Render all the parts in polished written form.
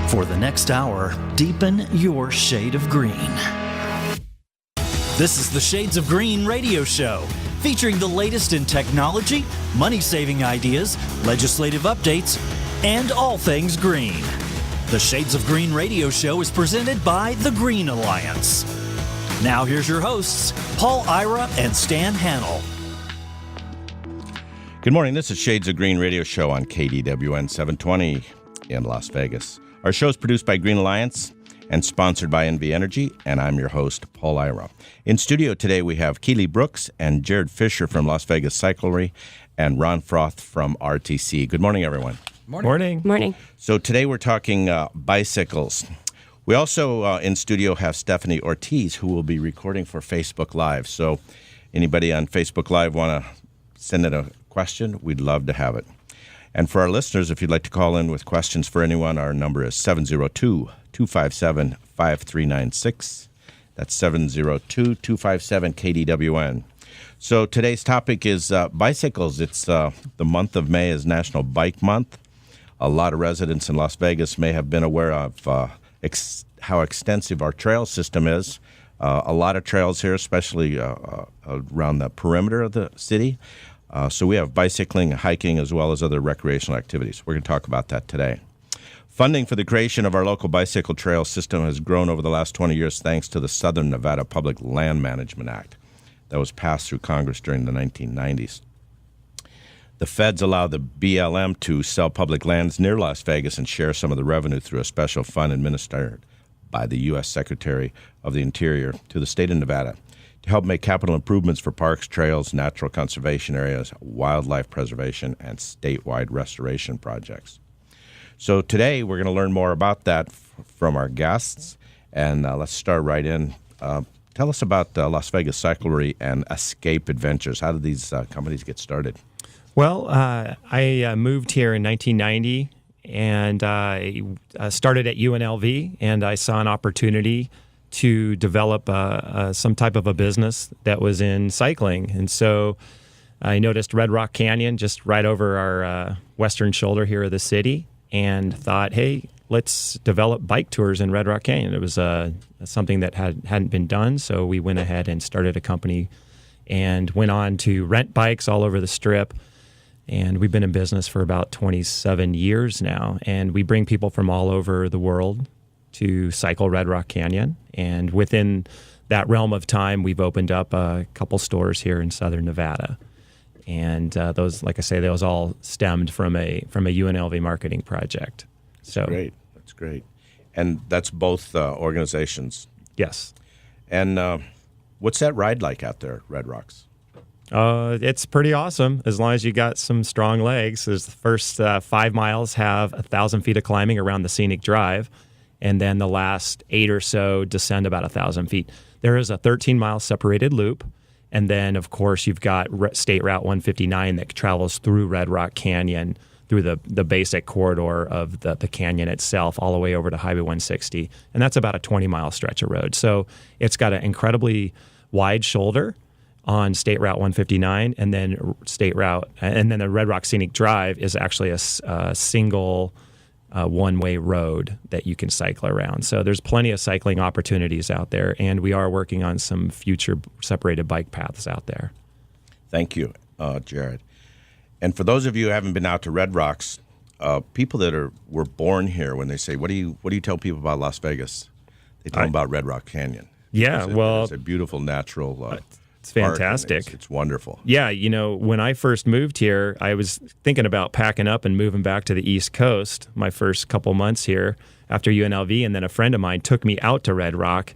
For the next hour, deepen your shade of green. This is the Shades of Green radio show, featuring the latest in technology, money-saving ideas, legislative updates, and all things green. The Shades of Green radio show is presented by the Green Alliance. Now here's your hosts, Paul Ira and Stan Hannell. Good morning. This is Shades of Green radio show on KDWN 720 in Las Vegas. Our show is produced by Green Alliance and sponsored by NV Energy, and I'm your host, Paul Ira. In studio today, we have Keely Brooks and Jared Fisher from Las Vegas Cyclery and Ron Floth from RTC. Good morning, everyone. Morning. Morning. So today we're talking bicycles. We also in studio have Stephanie Ortiz, who will be recording for Facebook Live. So anybody on Facebook Live want to send in a question, we'd love to have it. And for our listeners, if you'd like to call in with questions for anyone, our number is 702-257-5396. That's 702-257-KDWN. So today's topic is bicycles. It's the month of May is National Bike Month. A lot of residents in Las Vegas may have been aware of how extensive our trail system is. A lot of trails here, especially around the perimeter of the city. So we have bicycling, hiking, as well as other recreational activities. We're going to talk about that today. Funding for the creation of our local bicycle trail system has grown over the last 20 years thanks to the Southern Nevada Public Land Management Act that was passed through Congress during the 1990s. The feds allow the BLM to sell public lands near Las Vegas and share some of the revenue through a special fund administered by the U.S. Secretary of the Interior to the state of Nevada to help make capital improvements for parks, trails, natural conservation areas, wildlife preservation, and statewide restoration projects. So today we're going to learn more about that from our guests, and let's start right in. Tell us about Las Vegas Cyclery and Escape Adventures. How did these companies get started? Well, I moved here in 1990, and I started at UNLV, and I saw an opportunity to develop some type of a business that was in cycling. And so I noticed Red Rock Canyon just right over our western shoulder here of the city and thought, hey, let's develop bike tours in Red Rock Canyon. It was something that hadn't been done, so we went ahead and started a company and went on to rent bikes all over the Strip. And we've been in business for about 27 years now, and we bring people from all over the world to cycle Red Rock Canyon. And within that realm of time, we've opened up a couple stores here in Southern Nevada. And those, like I say, those all stemmed from a UNLV marketing project. So That's great. And that's both organizations? Yes. And what's that ride like out there, Red Rocks? It's pretty awesome as long as you got some strong legs. The first 5 miles have 1,000 feet of climbing around the scenic drive, and then the last 8 or so descend about 1,000 feet. There is a 13-mile separated loop, and then, of course, you've got State Route 159 that travels through Red Rock Canyon, through the basic corridor of the canyon itself, all the way over to Highway 160, and that's about a 20-mile stretch of road. So it's got an incredibly wide shoulder on State Route 159, and then the Red Rock Scenic Drive is actually a single one-way road that you can cycle around. So there's plenty of cycling opportunities out there, and we are working on some future separated bike paths out there. Thank you, Jared. And for those of you who haven't been out to Red Rocks, people that were born here, when they say, what do you tell people about Las Vegas? They tell them about Red Rock Canyon. Yeah, it's a beautiful natural it's fantastic. It's wonderful. Yeah, when I first moved here, I was thinking about packing up and moving back to the East Coast my first couple months here after UNLV, and then a friend of mine took me out to Red Rock.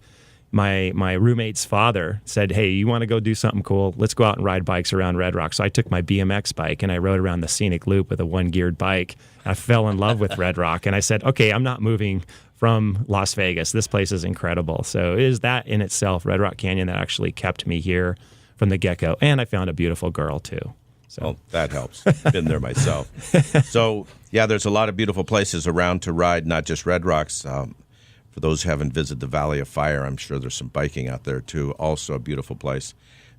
My roommate's father said, hey, you want to go do something cool? Let's go out and ride bikes around Red Rock. So I took my BMX bike and I rode around the scenic loop with a one-geared bike. I fell in love with Red Rock, and I said, okay, I'm not moving from Las Vegas. This place is incredible. So it is that in itself, Red Rock Canyon, that actually kept me here from the get-go. And I found a beautiful girl, too. So. Well, that helps. Been there myself. So, yeah, there's a lot of beautiful places around to ride, not just Red Rocks. For those who haven't visited the Valley of Fire, I'm sure there's some biking out there, too. Also a beautiful place.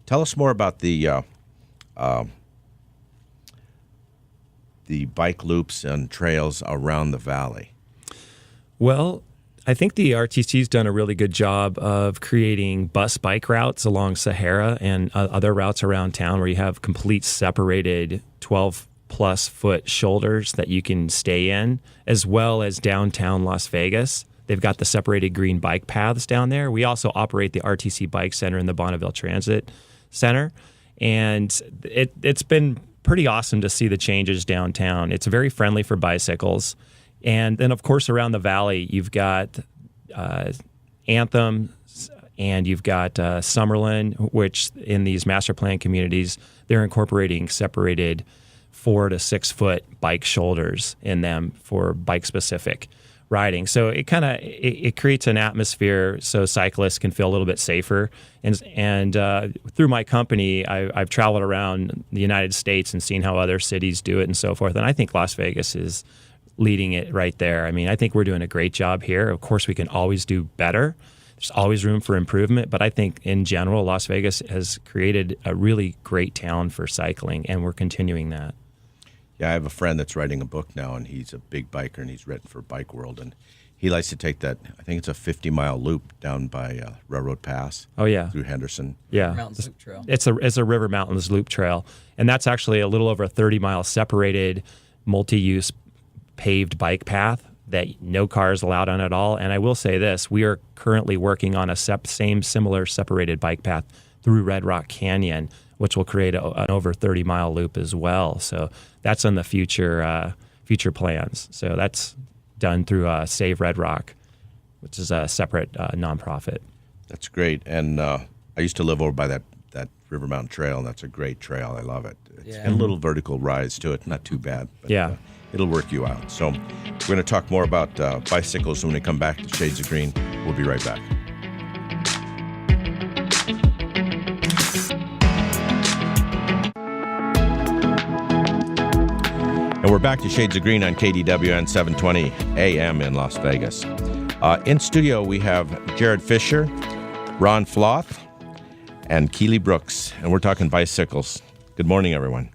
Tell us more about the bike loops and trails around the valley. Well, I think the RTC's done a really good job of creating bus bike routes along Sahara and other routes around town where you have complete separated 12-plus foot shoulders that you can stay in, as well as downtown Las Vegas. They've got the separated green bike paths down there. We also operate the RTC Bike Center in the Bonneville Transit Center. And it's been pretty awesome to see the changes downtown. It's very friendly for bicycles. And then, of course, around the valley, you've got Anthem and you've got Summerlin, which in these master plan communities, they're incorporating separated 4 to 6 foot bike shoulders in them for bike specific riding. So it creates an atmosphere so cyclists can feel a little bit safer. And through my company, I've traveled around the United States and seen how other cities do it and so forth. And I think Las Vegas is leading it right there. I mean, I think we're doing a great job here. Of course, we can always do better. There's always room for improvement. But I think in general, Las Vegas has created a really great town for cycling, and we're continuing that. Yeah, I have a friend that's writing a book now, and he's a big biker, and he's written for Bike World, and he likes to take that, I think it's a 50-mile loop down by Railroad Pass. Oh, yeah. Through Henderson. Yeah. Mountains Loop Trail. It's a River Mountains Loop Trail, and that's actually a little over a 30-mile separated multi-use paved bike path that no cars allowed on at all. And I will say this, we are currently working on a similar separated bike path through Red Rock Canyon, which will create an over 30-mile loop as well. So that's on the future plans. So that's done through Save Red Rock, which is a separate nonprofit. That's great. And I used to live over by that River Mountain Trail, and that's a great trail. I love it. It's got a little vertical rise to it, not too bad. But, yeah. It'll work you out. So we're going to talk more about bicycles when we come back to Shades of Green. We'll be right back. And we're back to Shades of Green on KDWN 720 AM in Las Vegas. In studio, we have Jared Fisher, Ron Floth, and Keely Brooks, and we're talking bicycles. Good morning, everyone.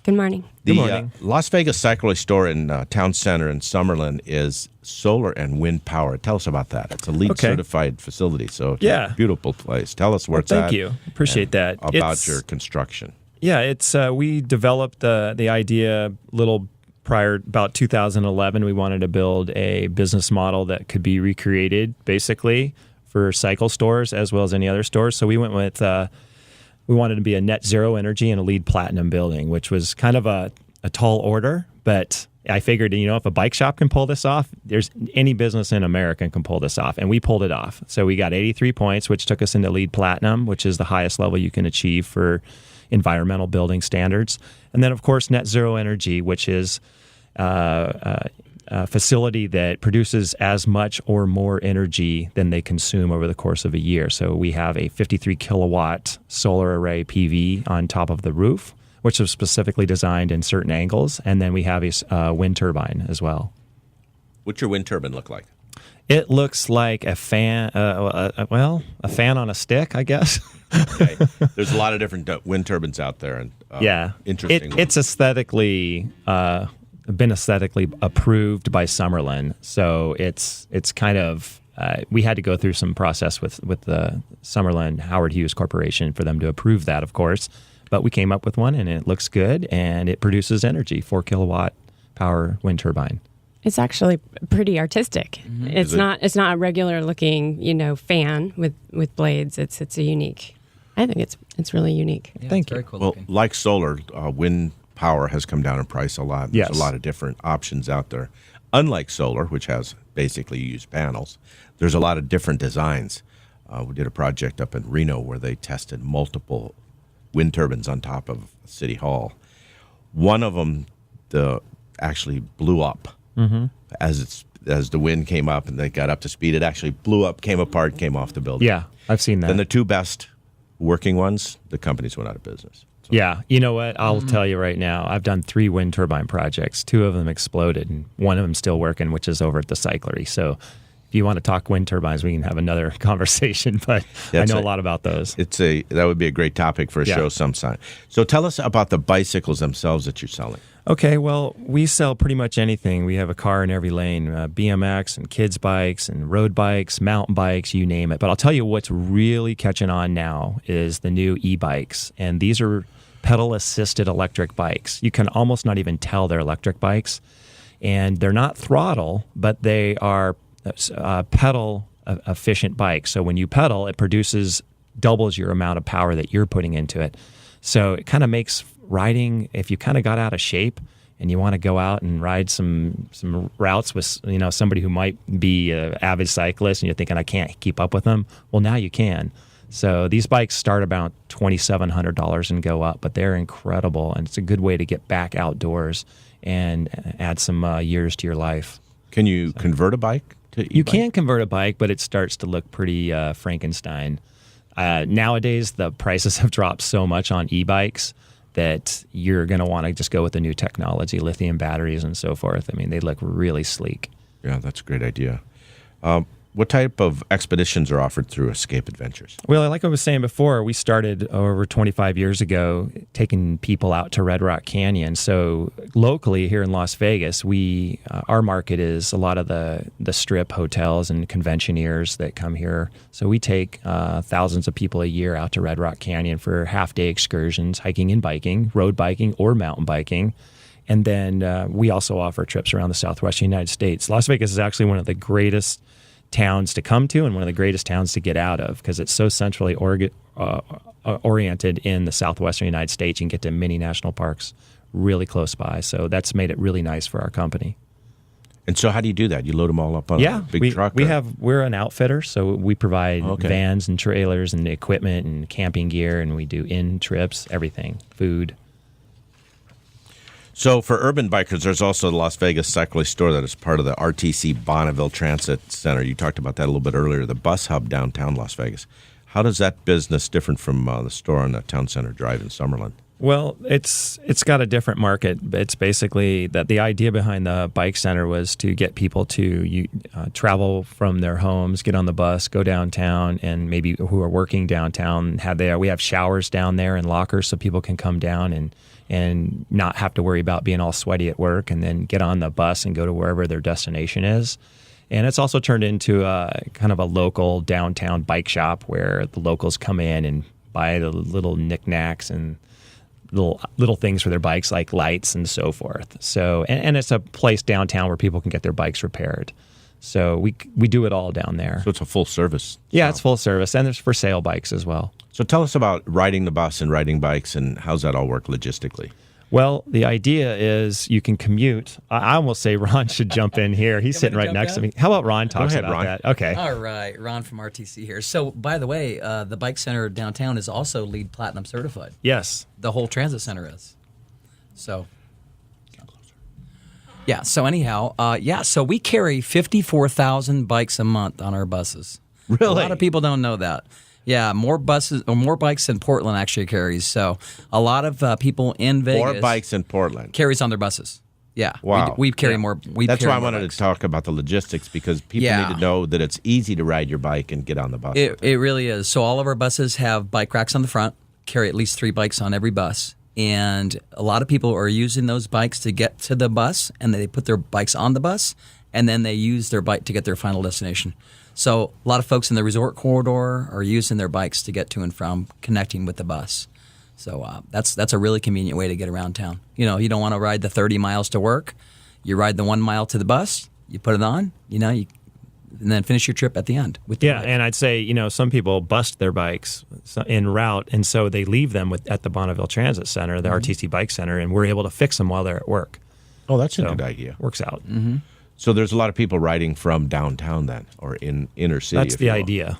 Good morning. Good morning. Las Vegas Cyclery store in Town Center in Summerlin is solar and wind power. Tell us about that. It's a LEED certified facility, so it's a beautiful place. Tell us where it's at. Thank you. Appreciate that. About your construction. Yeah, it's we developed the idea a little prior, about 2011. We wanted to build a business model that could be recreated, basically, for cycle stores as well as any other stores. So we went with we wanted to be a net zero energy and a LEED platinum building, which was kind of a tall order, but I figured, if a bike shop can pull this off, there's any business in America can pull this off, and we pulled it off. So we got 83 points, which took us into LEED platinum, which is the highest level you can achieve for environmental building standards. And then, of course, net zero energy, which is a facility that produces as much or more energy than they consume over the course of a year. So we have a 53 kilowatt solar array PV on top of the roof, which is specifically designed in certain angles. And then we have a wind turbine as well. What's your wind turbine look like? It looks like a fan, a fan on a stick, I guess. Okay. There's a lot of different wind turbines out there. And interesting. It's aesthetically been aesthetically approved by Summerlin, so it's kind of we had to go through some process with the Summerlin Howard Hughes Corporation for them to approve that, of course. But we came up with one, and it looks good, and it produces energy, 4 kilowatt power wind turbine. It's actually pretty artistic. Mm-hmm. It's not a regular looking, fan with blades. It's a unique. I think it's really unique. Yeah, Thank it's you. very cool Well, looking. like solar, wind power has come down in price a lot. There's Yes. a lot of different options out there. Unlike solar, which has basically used panels, there's a lot of different designs. We did a project up in Reno where they tested multiple wind turbines on top of City Hall. One of them actually blew up as the wind came up and they got up to speed. It actually blew up, came apart, came off the building. Yeah, I've seen that. Then the two best working ones, the companies went out of business. So, Yeah, you know what? I'll tell you right now. I've done 3 wind turbine projects. 2 of them exploded, and one of them's still working, which is over at the Cyclery. So if you want to talk wind turbines, we can have another conversation, but I know a lot about those. That would be a great topic for a show sometime. So tell us about the bicycles themselves that you're selling. Okay, well, we sell pretty much anything. We have a car in every lane, BMX and kids bikes and road bikes, mountain bikes, you name it. But I'll tell you what's really catching on now is the new e-bikes. And these are pedal-assisted electric bikes. You can almost not even tell they're electric bikes. And they're not throttle, but they are pedal-efficient bikes. So when you pedal, it doubles your amount of power that you're putting into it. So it kind of makes riding, if you kind of got out of shape and you want to go out and ride some routes with somebody who might be an avid cyclist and you're thinking, I can't keep up with them, well, now you can. So these bikes start about $2,700 and go up, but they're incredible, and it's a good way to get back outdoors and add some years to your life. Can you convert a bike to e-bike? You can convert a bike, but it starts to look pretty Frankenstein. Nowadays, the prices have dropped so much on e-bikes that you're going to want to just go with the new technology, lithium batteries and so forth. I mean, they look really sleek. Yeah, that's a great idea. What type of expeditions are offered through Escape Adventures? Well, like I was saying before, we started over 25 years ago taking people out to Red Rock Canyon. So locally here in Las Vegas, our market is a lot of the strip hotels and conventioneers that come here. So we take thousands of people a year out to Red Rock Canyon for half-day excursions, hiking and biking, road biking or mountain biking. And then we also offer trips around the southwestern United States. Las Vegas is actually one of the greatest towns to come to and one of the greatest towns to get out of because it's so centrally oriented in the southwestern United States. You can get to many national parks really close by. So that's made it really nice for our company. And so how do you do that? You load them all up on a big truck? We're an outfitter, so we provide vans and trailers and equipment and camping gear, and we do in trips, everything, food. So for urban bikers, there's also the Las Vegas Cyclery store that is part of the RTC Bonneville Transit Center. You talked about that a little bit earlier, the bus hub downtown Las Vegas. How does that business different from the store on the Town Center Drive in Summerlin? Well, it's got a different market. It's basically that the idea behind the bike center was to get people to travel from their homes, get on the bus, go downtown, and maybe who are working downtown we have showers down there and lockers so people can come down and not have to worry about being all sweaty at work and then get on the bus and go to wherever their destination is. And it's also turned into a kind of a local downtown bike shop where the locals come in and buy the little knickknacks and little things for their bikes like lights and so forth. So and it's a place downtown where people can get their bikes repaired. So we do it all down there. So it's a full service. Yeah, it's full service, and there's for sale bikes as well. So tell us about riding the bus and riding bikes, and how's that all work logistically? Well, the idea is you can commute. I almost say Ron should jump in here. He's sitting right next to me. How about Ron talks about Ron. that? Okay. All right. Ron from RTC here. So, by the way, the Bike Center downtown is also LEED Platinum certified. Yes. The whole transit center is. So, yeah. So, anyhow, so we carry 54,000 bikes a month on our buses. Really? A lot of people don't know that. Yeah, more bikes than Portland actually carries. So a lot of people in Vegas. More bikes in Portland. Carries on their buses. Yeah. Wow. We carry more. That's why I wanted to talk about the logistics because people need to know that it's easy to ride your bike and get on the bus. It really is. So all of our buses have bike racks on the front, carry at least 3 bikes on every bus. And a lot of people are using those bikes to get to the bus, and they put their bikes on the bus, and then they use their bike to get their final destination. So a lot of folks in the resort corridor are using their bikes to get to and from connecting with the bus. So that's a really convenient way to get around town. You know, you don't want to ride the 30 miles to work. You ride the 1 mile to the bus. You put it on. and then finish your trip at the end. And I'd say some people bust their bikes en route, and so they leave them at the Bonneville Transit Center, the RTC Bike Center, and we're able to fix them while they're at work. Oh, that's a good idea. Works out. Mm-hmm. So there's a lot of people riding from downtown then, or in inner city. That's the idea.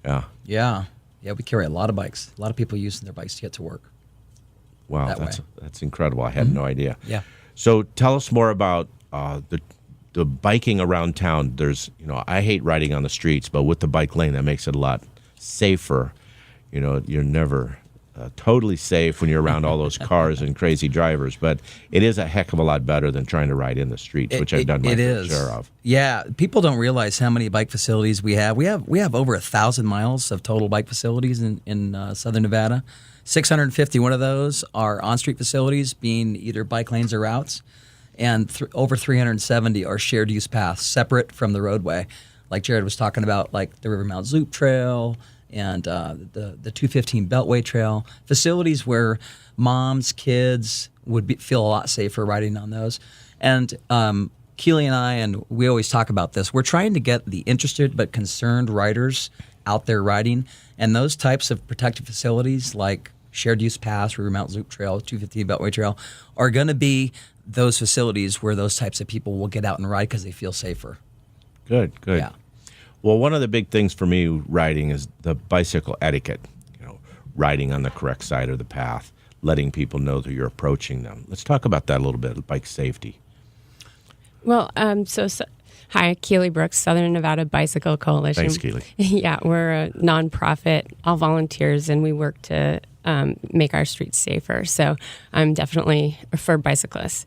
Yeah. Yeah. Yeah, we carry a lot of bikes. A lot of people using their bikes to get to work. Wow, that's incredible. I had no idea. Yeah. So tell us more about the biking around town. There's, I hate riding on the streets, but with the bike lane, that makes it a lot safer. You're never totally safe when you're around all those cars and crazy drivers, but it is a heck of a lot better than trying to ride in the streets, which I've done my fair share of. Yeah, people don't realize how many bike facilities we have. We have over 1,000 miles of total bike facilities in Southern Nevada. 651 of those are on-street facilities, being either bike lanes or routes, and over 370 are shared use paths, separate from the roadway. Like Jared was talking about, like the River Mounts Loop Trail and the 215 Beltway Trail, facilities where moms, kids would feel a lot safer riding on those. And Keely and I, and we always talk about this, we're trying to get the interested but concerned riders out there riding, and those types of protected facilities like shared use paths, River Mounts Loop Trail, 215 Beltway Trail, are going to be those facilities where those types of people will get out and ride because they feel safer. Good. Yeah. Well, one of the big things for me riding is the bicycle etiquette, riding on the correct side of the path, letting people know that you're approaching them. Let's talk about that a little bit, bike safety. Well, hi, Keely Brooks, Southern Nevada Bicycle Coalition. Thanks, Keely. Yeah, we're a nonprofit, all volunteers, and we work to make our streets safer. So I'm definitely for bicyclists,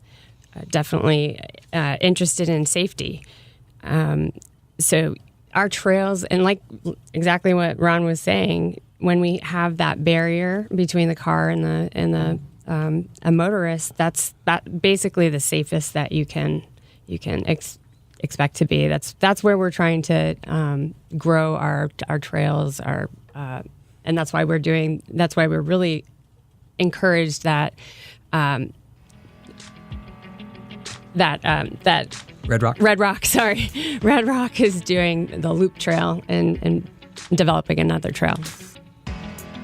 definitely interested in safety. So our trails, and like exactly what Ron was saying, when we have that barrier between the car and a motorist, that's basically the safest that you can expect to be. That's where we're trying to grow our trails, and that's why we're really encouraged that Red Rock? Red Rock is doing the loop trail and developing another trail.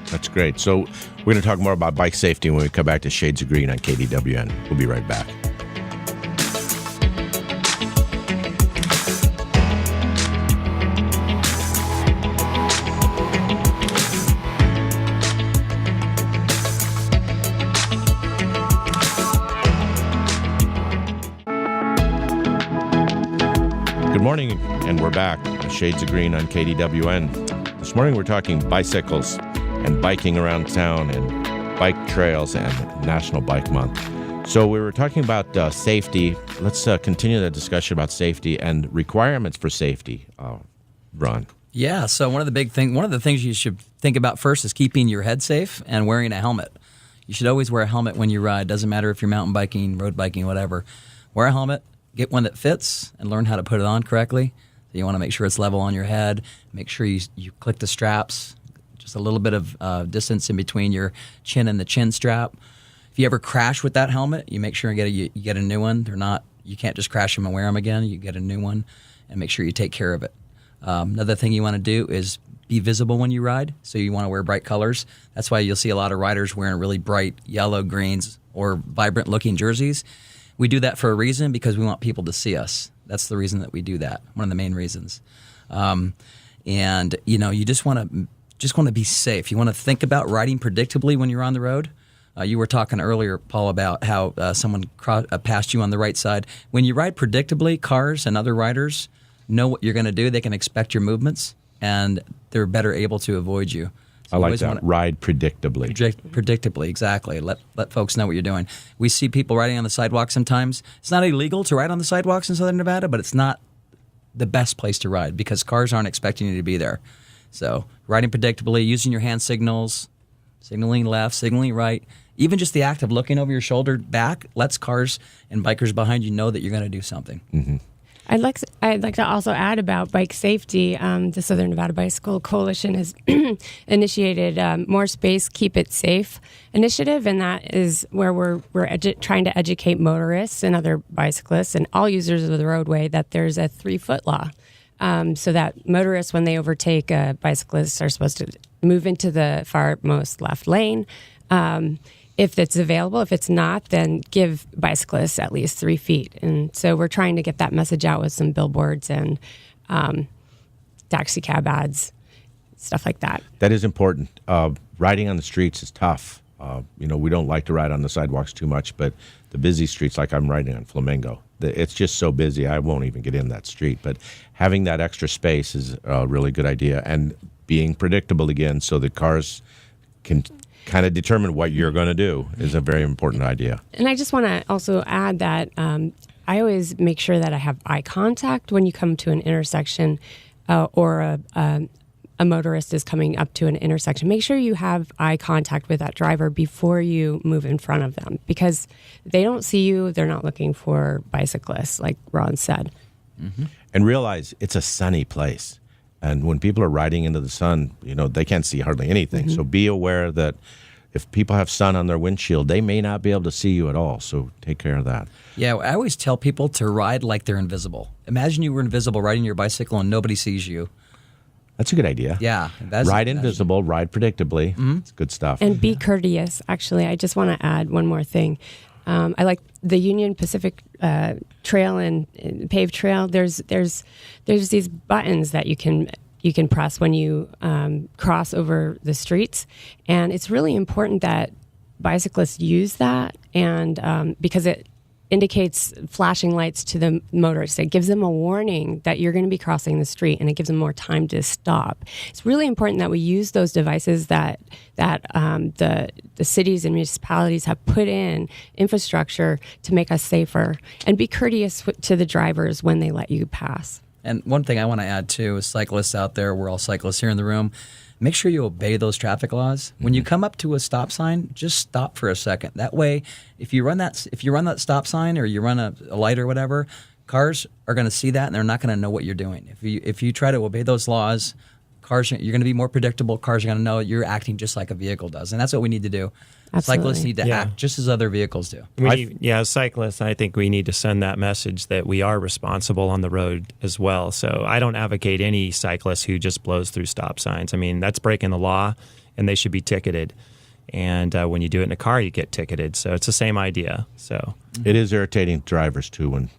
That's great. So we're going to talk more about bike safety when we come back to Shades of Green on KDWN. We'll be right back. Good morning, and we're back. Shades of Green on KDWN. This morning we're talking bicycles and biking around town and bike trails and National Bike Month. So we were talking about safety. Let's continue the discussion about safety and requirements for safety. Ron. Yeah, so one of the things you should think about first is keeping your head safe and wearing a helmet. You should always wear a helmet when you ride. Doesn't matter if you're mountain biking, road biking, whatever. Wear a helmet. Get one that fits and learn how to put it on correctly. So you want to make sure it's level on your head. Make sure you click the straps, just a little bit of distance in between your chin and the chin strap. If you ever crash with that helmet, you make sure you get a new one. You can't just crash them and wear them again. You get a new one and make sure you take care of it. Another thing you want to do is be visible when you ride. So you want to wear bright colors. That's why you'll see a lot of riders wearing really bright yellow, greens, or vibrant looking jerseys. We do that for a reason, because we want people to see us. That's the reason that we do that. One of the main reasons. And you just want to be safe. You want to think about riding predictably when you're on the road. You were talking earlier, Paul, about how someone passed you on the right side. When you ride predictably, cars and other riders know what you're going to do. They can expect your movements, and they're better able to avoid you. I like that. Ride predictably. Predictably, exactly. Let folks know what you're doing. We see people riding on the sidewalk sometimes. It's not illegal to ride on the sidewalks in Southern Nevada, but it's not the best place to ride because cars aren't expecting you to be there. So riding predictably, using your hand signals, signaling left, signaling right, even just the act of looking over your shoulder back lets cars and bikers behind you know that you're going to do something. Mm-hmm. I'd like to also add about bike safety. The Southern Nevada Bicycle Coalition has initiated More Space, Keep It Safe initiative, and that is where we're trying to educate motorists and other bicyclists and all users of the roadway that there's a 3-foot law, so that motorists, when they overtake a bicyclist, are supposed to move into the farmost left lane. If it's available. If it's not, then give bicyclists at least 3 feet. And so we're trying to get that message out with some billboards and taxi cab ads, stuff like that. That is important. Riding on the streets is tough. We don't like to ride on the sidewalks too much, but the busy streets, like I'm riding on Flamingo, it's just so busy, I won't even get in that street. But having that extra space is a really good idea, and being predictable again so that cars can kind of determine what you're going to do is a very important idea. And I just want to also add that I always make sure that I have eye contact when you come to an intersection or a motorist is coming up to an intersection. Make sure you have eye contact with that driver before you move in front of them, because they don't see you. They're not looking for bicyclists, like Ron said. Mm-hmm. And realize it's a sunny place. And when people are riding into the sun, they can't see hardly anything. Mm-hmm. So be aware that if people have sun on their windshield, they may not be able to see you at all. So take care of that. Yeah, I always tell people to ride like they're invisible. Imagine you were invisible riding your bicycle and nobody sees you. That's a good idea. Yeah. Ride invisible, ride predictably. Mm-hmm. It's good stuff. And be courteous. Actually, I just want to add one more thing. I like the Union Pacific Trail and paved trail. There's these buttons that you can press when you cross over the streets, and it's really important that bicyclists use that, and because it indicates flashing lights to the motorists. It gives them a warning that you're going to be crossing the street, and it gives them more time to stop. It's really important that we use those devices that the cities and municipalities have put in infrastructure to make us safer, and be courteous to the drivers when they let you pass. And one thing I want to add too is cyclists out there, we're all cyclists here in the room, make sure you obey those traffic laws. When you come up to a stop sign, just stop for a second. That way, if you run that stop sign or you run a light or whatever, cars are going to see that and they're not going to know what you're doing. If you try to obey those laws, you're going to be more predictable. Cars are going to know you're acting just like a vehicle does, and that's what we need to do. Absolutely. Cyclists need to act just as other vehicles do. As cyclists, I think we need to send that message that we are responsible on the road as well. So I don't advocate any cyclist who just blows through stop signs. I mean, that's breaking the law, and they should be ticketed. And when you do it in a car, you get ticketed. So it's the same idea. So it is irritating to drivers too when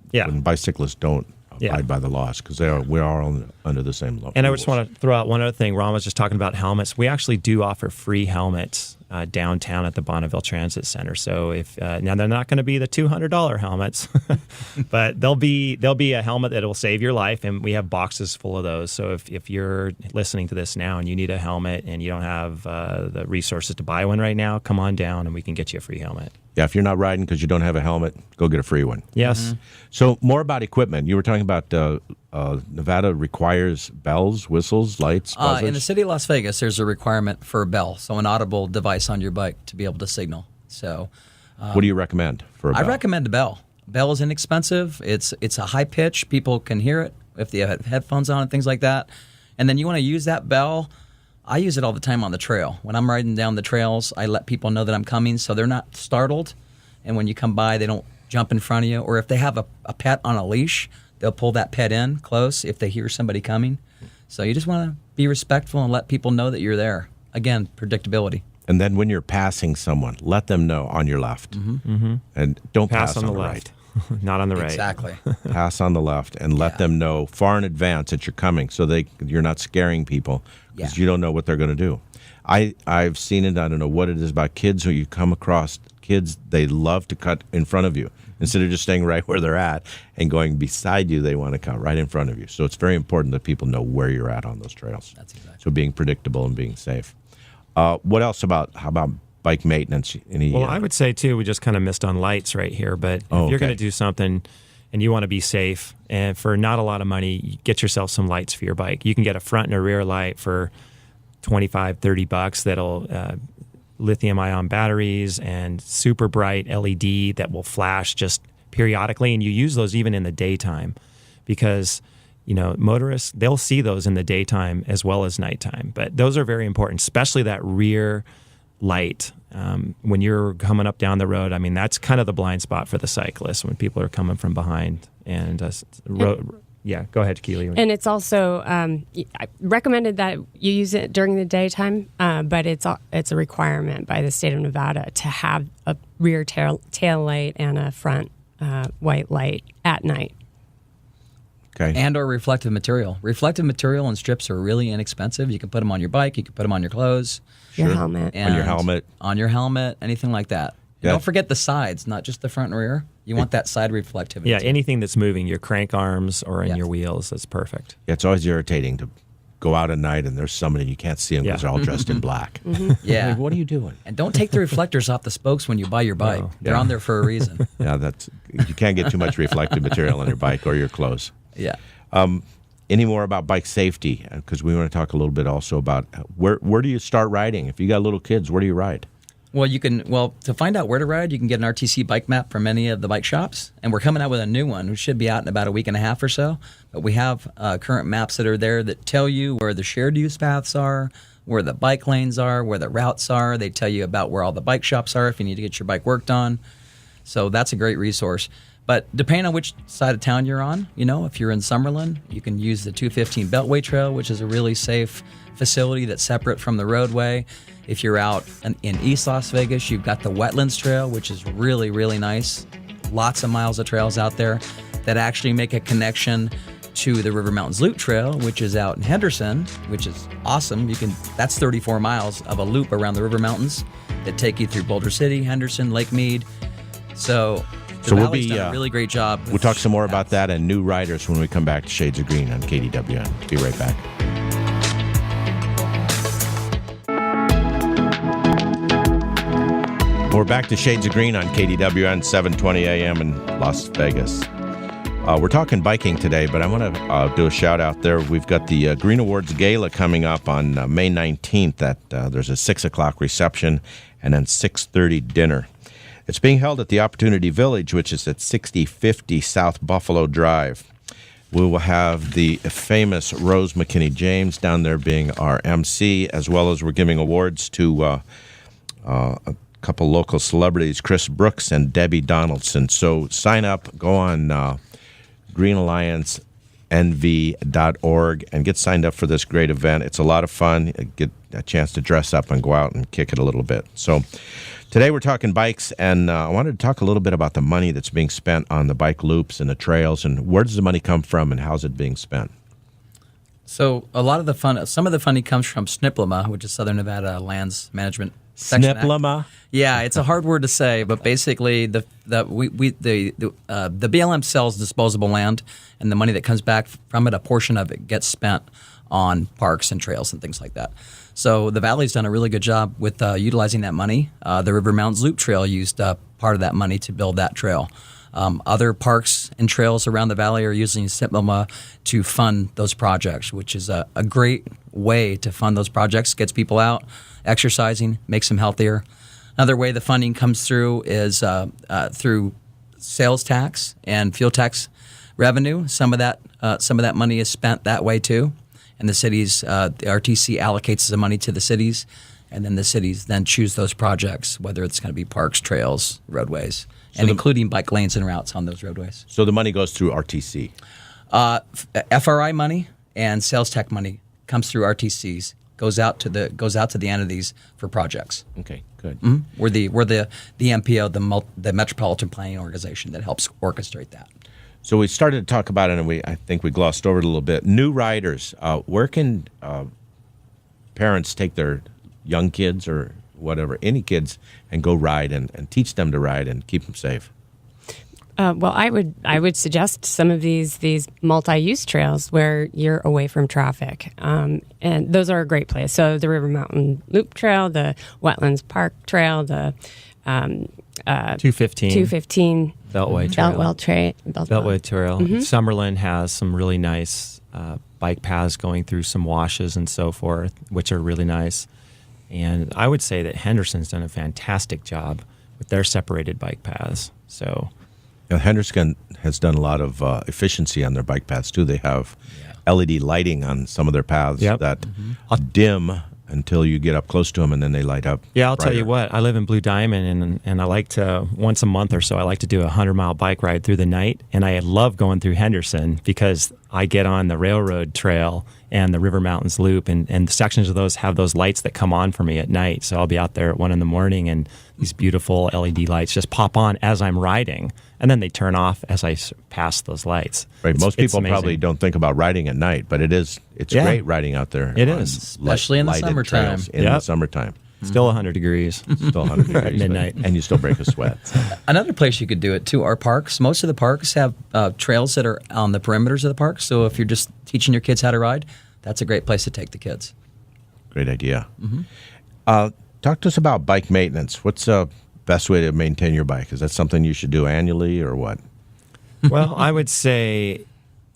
bicyclists don't abide by the laws, because we are all under the same law. And I just want to throw out one other thing. Ron was just talking about helmets. We actually do offer free helmets downtown at the Bonneville Transit Center. So if now they're not going to be the $200 helmets, but they'll be a helmet that will save your life, and we have boxes full of those. So if you're listening to this now and you need a helmet and you don't have the resources to buy one right now, come on down and we can get you a free helmet. Yeah, if you're not riding because you don't have a helmet, go get a free one. Yes. Mm-hmm. So more about equipment. You were talking about Nevada requires bells, whistles, lights, buzzers. In the city of Las Vegas, there's a requirement for a bell, so an audible device on your bike to be able to signal. So, what do you recommend for a bell? I recommend a bell. Bell is inexpensive. It's a high pitch. People can hear it if they have headphones on and things like that. And then you want to use that bell. I use it all the time on the trail. When I'm riding down the trails, I let people know that I'm coming so they're not startled. And when you come by, they don't jump in front of you. Or if they have a pet on a leash, they'll pull that pet in close if they hear somebody coming. So you just want to be respectful and let people know that you're there. Again, predictability. And then when you're passing someone, let them know on your left. Mm-hmm. Mm-hmm. And don't pass on the left. Not on the right. Exactly. Pass on the left and let them know far in advance that you're coming, so you're not scaring people, because you don't know what they're going to do. I've seen it. I don't know what it is about kids who you come across. Kids, they love to cut in front of you. Instead of just staying right where they're at and going beside you, they want to cut right in front of you. So it's very important that people know where you're at on those trails. That's exactly. So being predictable and being safe. What else how about bike maintenance? I would say, too, we just kind of missed on lights right here. But if you're going to do something and you want to be safe, and for not a lot of money, you get yourself some lights for your bike. You can get a front and a rear light for $25-$30 that'll lithium-ion batteries and super bright LED that will flash just periodically. And you use those even in the daytime, because motorists, they'll see those in the daytime as well as nighttime. But those are very important, especially that rear light. When you're coming up down the road, I mean, that's kind of the blind spot for the cyclist when people are coming from behind. And go ahead, Keely. And it's also I recommended that you use it during the daytime, but it's a requirement by the state of Nevada to have a rear tail light and a front white light at night. Okay. And or reflective material. Reflective material and strips are really inexpensive. You can put them on your bike. You can put them on your clothes. Your helmet. On your helmet. On your helmet, anything like that. Yeah. Don't forget the sides, not just the front and rear. You want that side reflectivity. Yeah, anything that's moving, your crank arms or in your wheels, that's perfect. Yeah, it's always irritating to go out at night and there's somebody you can't see them because they're all dressed in black. Yeah. Like, what are you doing? And don't take the reflectors off the spokes when you buy your bike. They're on there for a reason. Yeah, you can't get too much reflective material on your bike or your clothes. Yeah. Any more about bike safety? Because we want to talk a little bit also about where do you start riding? If you got little kids, where do you ride? Well, to find out where to ride, you can get an RTC bike map from any of the bike shops. And we're coming out with a new one. We should be out in about a week and a half or so. But we have current maps that are there that tell you where the shared use paths are, where the bike lanes are, where the routes are. They tell you about where all the bike shops are if you need to get your bike worked on. So that's a great resource. But depending on which side of town you're on, if you're in Summerlin, you can use the 215 Beltway Trail, which is a really safe facility that's separate from the roadway. If you're out in East Las Vegas, you've got the Wetlands Trail, which is really, really nice. Lots of miles of trails out there that actually make a connection to the River Mountains Loop Trail, which is out in Henderson, which is awesome. That's 34 miles of a loop around the River Mountains that take you through Boulder City, Henderson, Lake Mead. So we'll Valley's done a really great job. We'll talk some more about that and new riders when we come back to Shades of Green on KDWN. Be right back. We're back to Shades of Green on KDWN, 720 AM in Las Vegas. We're talking biking today, but I want to do a shout out there. We've got the Green Awards Gala coming up on May 19th. There's a 6 o'clock reception and then 6:30 dinner. It's being held at the Opportunity Village, which is at 6050 South Buffalo Drive. We will have the famous Rose McKinney James down there being our MC, as well as we're giving awards to a couple local celebrities, Chris Brooks and Debbie Donaldson. So sign up, go on greenalliancenv.org and get signed up for this great event. It's a lot of fun. Get a chance to dress up and go out and kick it a little bit. So today we're talking bikes, and I wanted to talk a little bit about the money that's being spent on the bike loops and the trails, and where does the money come from and how's it being spent? So some of the funding comes from SNPLMA, which is Southern Nevada Lands Management Section Act. SNPLMA? Yeah, it's a hard word to say, but basically the BLM sells disposable land, and the money that comes back from it, a portion of it gets spent on parks and trails and things like that. So the Valley's done a really good job with utilizing that money. The River Mountains Loop Trail used part of that money to build that trail. Other parks and trails around the Valley are using SNPLMA to fund those projects, which is a great way to fund those projects. Gets people out, exercising, makes them healthier. Another way the funding comes through is through sales tax and fuel tax revenue. Some of that money is spent that way too. And the cities, the RTC allocates the money to the cities, and then the cities then choose those projects, whether it's going to be parks, trails, roadways, and including bike lanes and routes on those roadways. So the money goes through RTC? FRI money and sales tax money comes through RTCs, goes out to the entities for projects. Okay, good. Mm-hmm. We're the MPO, the Metropolitan Planning Organization that helps orchestrate that. So we started to talk about it, and I think we glossed over it a little bit. New riders, where can parents take their young kids or whatever, any kids, and go ride and teach them to ride and keep them safe? Well, I would suggest some of these multi-use trails where you're away from traffic, and those are a great place. So the River Mountain Loop Trail, the Wetlands Park Trail, the 215 Beltway Trail. Beltway Trail. Mm-hmm. Summerlin has some really nice bike paths going through some washes and so forth, which are really nice. And I would say that Henderson's done a fantastic job with their separated bike paths. So Henderson has done a lot of efficiency on their bike paths, too. They have LED lighting on some of their paths that dim until you get up close to them, and then they light up. Yeah, I'll tell you what. I live in Blue Diamond, and I like to, once a month or so, I like to do a 100-mile bike ride through the night, and I love going through Henderson because I get on the railroad trail and the River Mountains Loop, and sections of those have those lights that come on for me at night. So I'll be out there at 1 a.m, and these beautiful LED lights just pop on as I'm riding, and then they turn off as I pass those lights. Right. Most people probably don't think about riding at night, but it's great riding out there. It is. Especially in the summertime. In the summertime. Still 100 degrees. Still 100 degrees. At midnight. And you still break a sweat. Another place you could do it, too, are parks. Most of the parks have trails that are on the perimeters of the park. So if you're just teaching your kids how to ride, that's a great place to take the kids. Great idea. Talk to us about bike maintenance. What's the best way to maintain your bike? Is that something you should do annually or what? Well, I would say,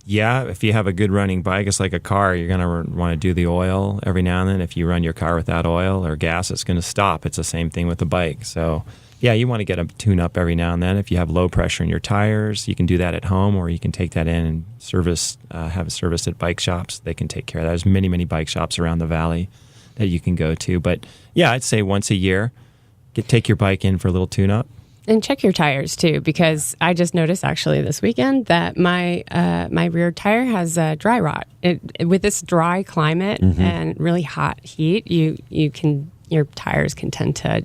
yeah, if you have a good running bike, it's like a car. You're going to want to do the oil every now and then. If you run your car without oil or gas, it's going to stop. It's the same thing with the bike. So, yeah, you want to get a tune-up every now and then. If you have low pressure in your tires, you can do that at home, or you can take that in and have it serviced at bike shops. They can take care of that. There's many, many bike shops around the valley that you can go to. But, yeah, I'd say once a year, take your bike in for a little tune-up. And check your tires too, because I just noticed actually this weekend that my rear tire has dry rot. With this dry climate and really hot heat, your tires can tend to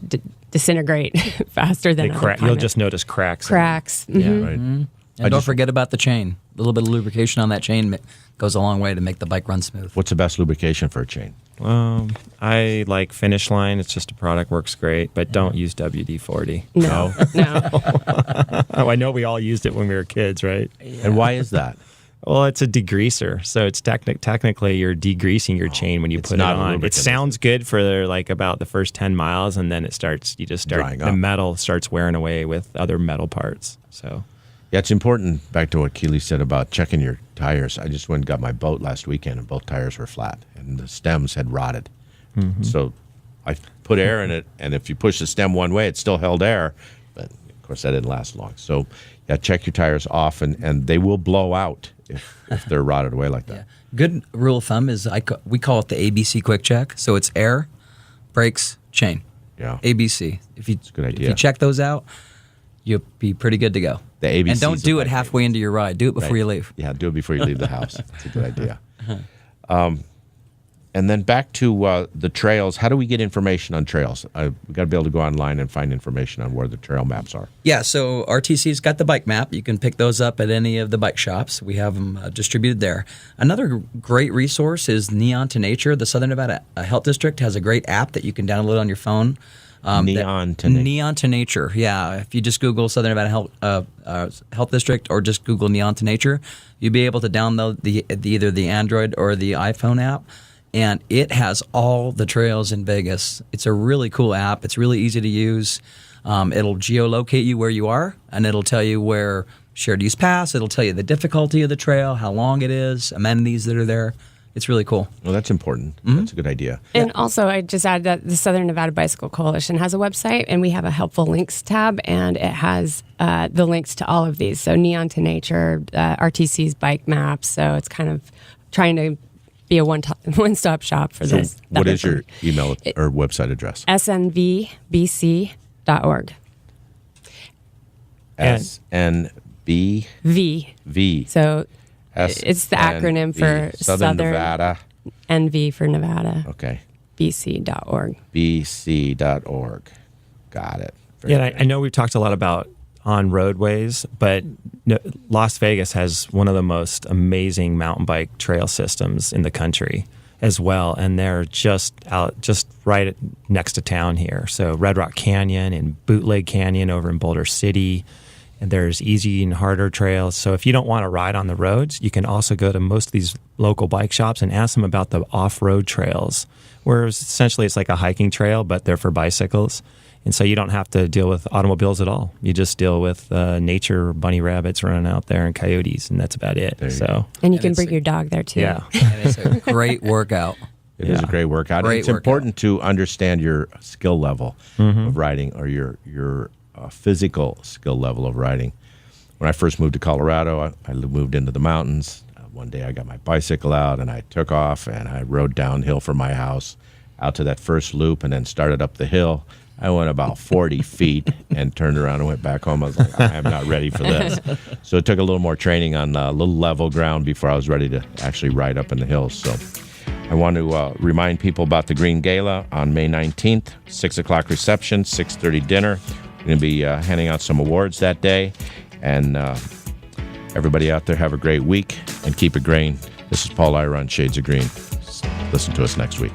disintegrate faster than other You'll just notice cracks. Cracks. Yeah, right. And don't forget about the chain. A little bit of lubrication on that chain goes a long way to make the bike run smooth. What's the best lubrication for a chain? I like Finish Line. It's just a product, works great, but don't use WD-40. No. Oh, I know we all used it when we were kids, right? Yeah. And why is that? Well, it's a degreaser, so it's technically you're degreasing your chain when you put it on. It sounds good for like about the first 10 miles, and then the metal starts wearing away with other metal parts. So. Yeah, it's important, back to what Keely said about checking your tires. I just went and got my boat last weekend, and both tires were flat, and the stems had rotted. So I put air in it, and if you push the stem one way, it still held air, but of course that didn't last long. So yeah, check your tires often, and they will blow out if they're rotted away like that. Yeah. Good rule of thumb is we call it the ABC quick check. So it's air, brakes, chain. Yeah. ABC. It's a good idea. If you check those out, you'll be pretty good to go. The ABCs and don't do it halfway into your ride. Do it before you leave. Yeah, do it before you leave the house. That's a good idea. And then back to the trails. How do we get information on trails? We've got to be able to go online and find information on where the trail maps are. Yeah, so RTC's got the bike map. You can pick those up at any of the bike shops. We have them distributed there. Another great resource is Neon to Nature. The Southern Nevada Health District has a great app that you can download on your phone. Neon to Nature. Yeah, if you just Google Southern Nevada Health District or just Google Neon to Nature, you'll be able to download either the Android or the iPhone app, and it has all the trails in Vegas. It's a really cool app. It's really easy to use. It'll geolocate you where you are, and it'll tell you where shared use pass. It'll tell you the difficulty of the trail, how long it is, amenities that are there. It's really cool. Well, that's important. That's a good idea. And also, I just add that the Southern Nevada Bicycle Coalition has a website, and we have a helpful links tab, and it has the links to all of these. So Neon to Nature, RTC's bike maps. So it's kind of trying to be a one-stop shop for this. What is your email or website address? snvbc.org. SNB? V. So it's the acronym for Southern Nevada. NV for Nevada. Okay. BC.org. BC.org. Got it. I know we've talked a lot about on roadways, but Las Vegas has one of the most amazing mountain bike trail systems in the country as well, and they're just right next to town here. So Red Rock Canyon and Bootleg Canyon over in Boulder City, and there's easy and harder trails. So if you don't want to ride on the roads, you can also go to most of these local bike shops and ask them about the off-road trails, where essentially it's like a hiking trail, but they're for bicycles. And so you don't have to deal with automobiles at all. You just deal with nature, bunny rabbits running out there, and coyotes, and that's about it. And you can bring your dog there too. Yeah, and it's a great workout. It is a great workout. It's important to understand your skill level of riding, or your physical skill level of riding. When I first moved to Colorado, I moved into the mountains. One day I got my bicycle out, and I took off, and I rode downhill from my house out to that first loop, and then started up the hill. I went about 40 feet and turned around and went back home. I was like, I am not ready for this. So it took a little more training on a little level ground before I was ready to actually ride up in the hills. So I want to remind people about the Green Gala on May 19th, 6 o'clock reception, 6:30 dinner. We're going to be handing out some awards that day. And everybody out there, have a great week and keep it green. This is Paul Ira on Shades of Green. Listen to us next week.